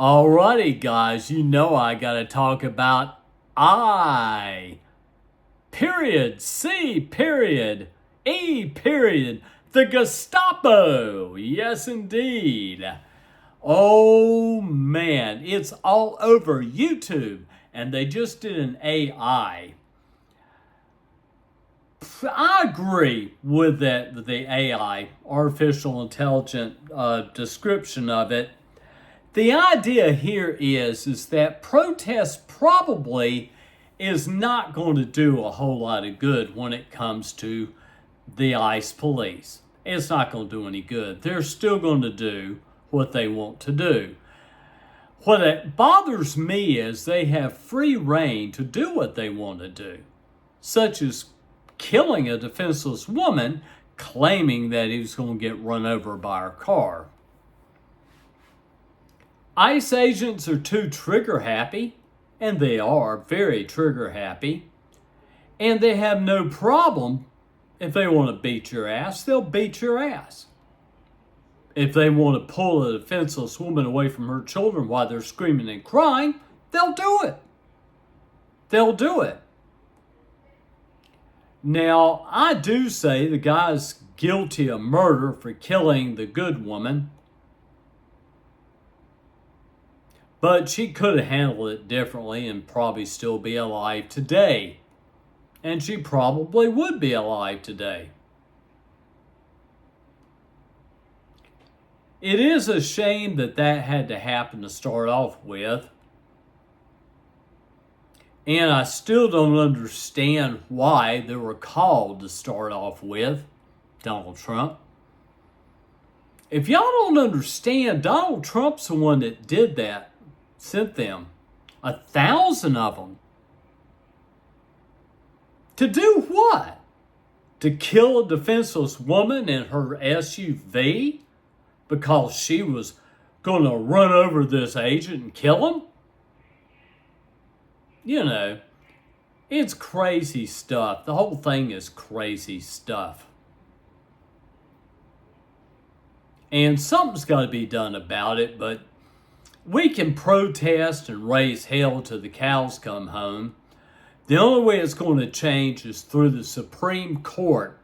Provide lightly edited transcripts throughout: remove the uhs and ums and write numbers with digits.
Alrighty, guys, you know I gotta talk about I, period, C, period, E, period, the Gestapo. Yes, indeed. Oh, man, it's all over YouTube, and they just did an AI. I agree with that, the AI, artificial intelligence description of it. The idea here is that protest probably is not going to do a whole lot of good when it comes to the ICE police. It's not going to do any good. They're still going to do what they want to do. What it bothers me is they have free reign to do what they want to do, such as killing a defenseless woman, claiming that he was going to get run over by a car. ICE agents are too trigger happy, and they are very trigger happy, and they have no problem. If they want to beat your ass, they'll beat your ass. If they want to pull a defenseless woman away from her children while they're screaming and crying, they'll do it. They'll do it. Now, I do say the guy's guilty of murder for killing the good woman, but she could have handled it differently and probably still be alive today. And she probably would be alive today. It is a shame that that had to happen to start off with. And I still don't understand why they were called to start off with Donald Trump. If y'all don't understand, Donald Trump's the one that did that, sent them 1,000 of them. To do what? To kill a defenseless woman in her SUV because she was going to run over this agent and kill him? You know, it's crazy stuff. The whole thing is crazy stuff. And something's got to be done about it, but we can protest and raise hell till the cows come home. The only way it's going to change is through the Supreme Court.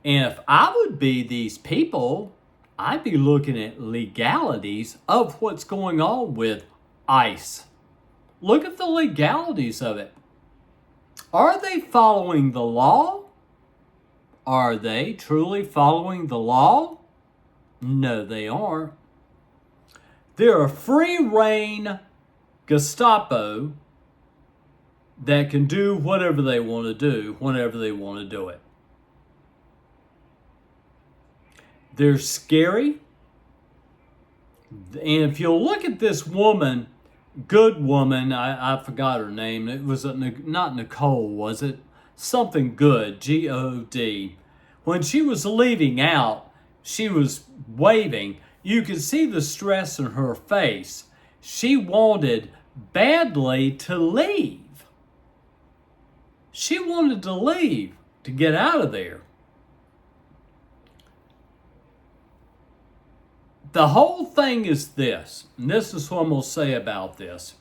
And if I would be these people, I'd be looking at legalities of what's going on with ICE. Look at the legalities of it. Are they following the law? Are they truly following the law? No, they aren't. They're a free reign Gestapo that can do whatever they want to do whenever they want to do it. They're scary. And if you'll look at this woman, good woman, I forgot her name. It was not Nicole, was it? Something Good, G-O-D. When she was leaving out, she was waving. You could see the stress in her face. She wanted badly to leave. She wanted to leave, to get out of there. The whole thing is this, and this is what I'm going to say about this.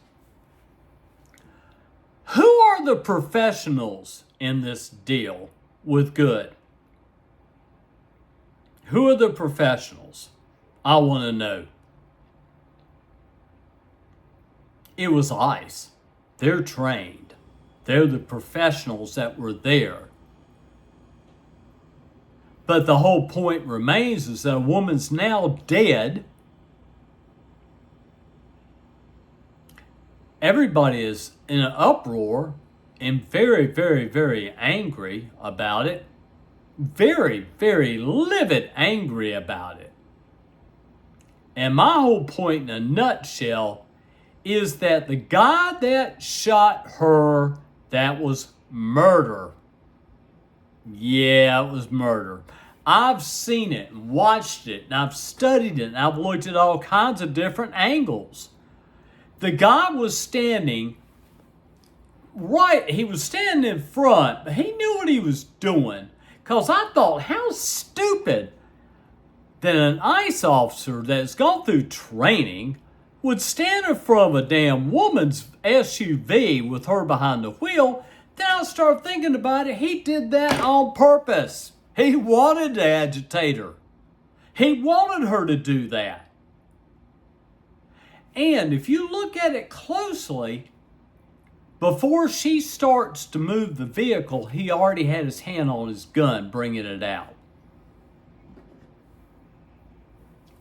Who are the professionals in this deal with Good? Who are the professionals? I want to know. It was ICE. They're trained. They're the professionals that were there. But the whole point remains is that a woman's now dead. Everybody is in an uproar and very, very, very angry about it. Very, very livid angry about it. And my whole point in a nutshell is that the guy that shot her, that was murder. Yeah, it was murder. I've seen it and watched it and I've studied it and I've looked at all kinds of different angles. The guy was standing right, he was standing in front, but he knew what he was doing. Because I thought, how stupid that an ICE officer that's gone through training would stand in front of a damn woman's SUV with her behind the wheel. Then I start thinking about it. He did that on purpose. He wanted to agitate her. He wanted her to do that. And if you look at it closely, before she starts to move the vehicle, he already had his hand on his gun, bringing it out.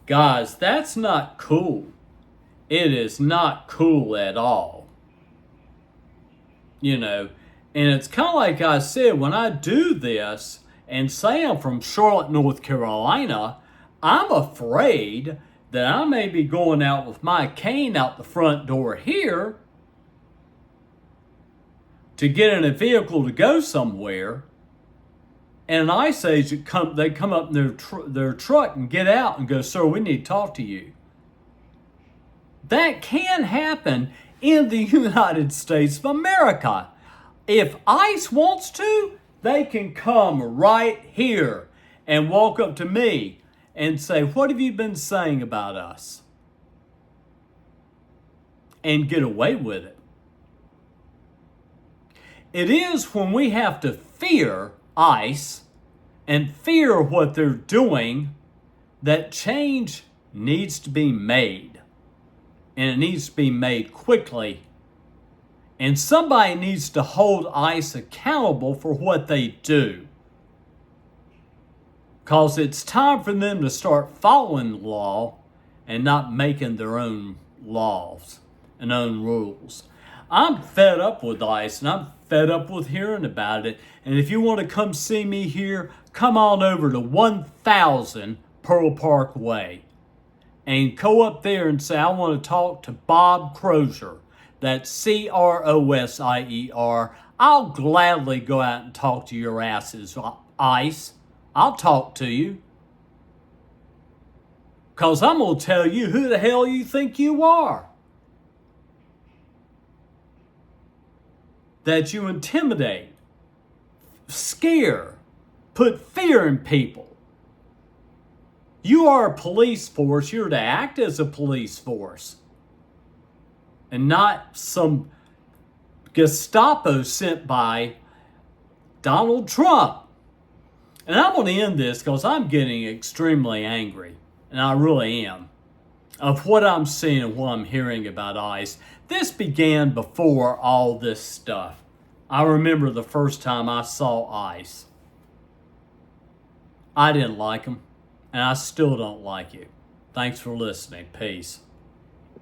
Guys, that's not cool. It is not cool at all. You know, and it's kind of like I said, when I do this and say I'm from Charlotte, North Carolina, I'm afraid that I may be going out with my cane out the front door here to get in a vehicle to go somewhere, and an ICE agent they come up in their truck and get out and go, "Sir, we need to talk to you." That can happen in the United States of America. If ICE wants to, they can come right here and walk up to me and say, "What have you been saying about us?" and get away with it. It is when we have to fear ICE and fear what they're doing that change needs to be made. And it needs to be made quickly. And somebody needs to hold ICE accountable for what they do. Because it's time for them to start following the law and not making their own laws and own rules. I'm fed up with ICE, and I'm fed up with hearing about it. And if you want to come see me here, come on over to 1000 Pearl Park Way and go up there and say, "I want to talk to Bob Crozier." That's Crosier. I'll gladly go out and talk to your asses, ICE. I'll talk to you. Because I'm going to tell you who the hell you think you are. That you intimidate, scare, put fear in people. You are a police force. You're to act as a police force. And not some Gestapo sent by Donald Trump. And I'm going to end this because I'm getting extremely angry. And I really am. Of what I'm seeing and what I'm hearing about ICE. This began before all this stuff. I remember the first time I saw ICE. I didn't like them. And I still don't like you. Thanks for listening. Peace.